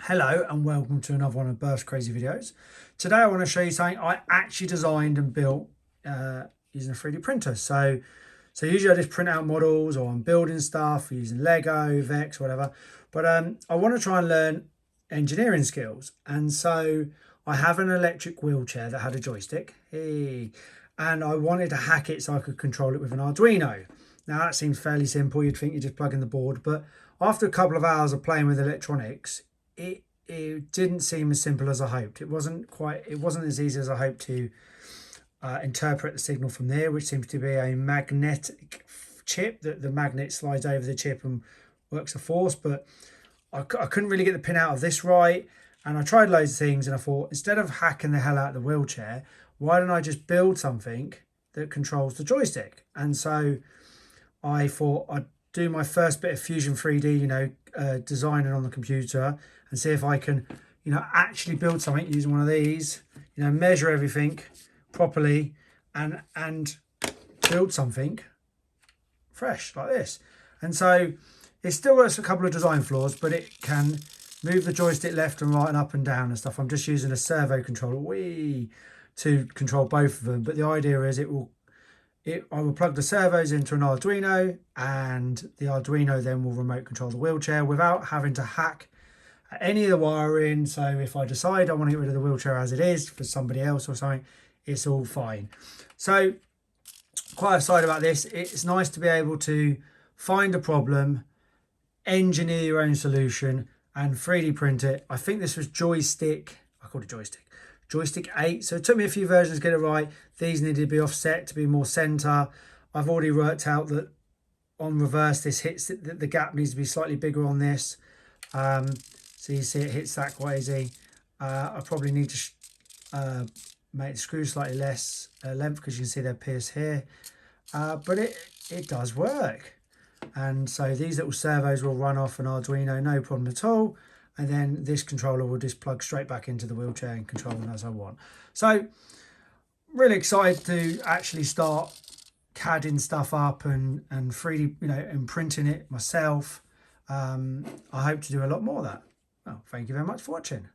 Hello and welcome to another one of Burf's Crazy Videos. Today I want to show you something I actually designed and built using a 3D printer. So usually I just print out models or I'm building stuff using Lego, Vex, whatever. But I want to try and learn engineering skills. And so I have an electric wheelchair that had a joystick. Hey. And I wanted to hack it so I could control it with an Arduino. Now that seems fairly simple. You'd think you just plug in the board. But after a couple of hours of playing with electronics, it didn't seem as simple as I hoped. It wasn't as easy as I hoped to interpret the signal from there, which seems to be a magnetic chip that the magnet slides over the chip and works a force. But I couldn't really get the pin out of this right, and I tried loads of things, and I thought, instead of hacking the hell out of the wheelchair, why don't I just build something that controls the joystick? And so I thought I'd do my first bit of Fusion 3D, designing on the computer, and see if I can, actually build something using one of these, measure everything properly and build something fresh like this. And so it still has a couple of design flaws, but it can move the joystick left and right and up and down and stuff. I'm just using a servo controller to control both of them. But the idea is I will plug the servos into an Arduino, and the Arduino then will remote control the wheelchair without having to hack any of the wiring. So if I decide I want to get rid of the wheelchair as it is for somebody else or something, it's all fine. So quite excited about this. It's nice to be able to find a problem, engineer your own solution and 3D print it. I think this was joystick 8. So it took me a few versions to get it right. These needed to be offset to be more center. I've already worked out that on reverse, this hits the gap needs to be slightly bigger on this. So you see it hits that quite easy. I probably need to make the screws slightly less length, because you can see they're pierced here. But it does work. And so these little servos will run off an Arduino, no problem at all. And then this controller will just plug straight back into the wheelchair and control them as I want. So really excited to actually start CADing stuff up and 3D, and printing it myself. I hope to do a lot more of that. Well, thank you very much for watching.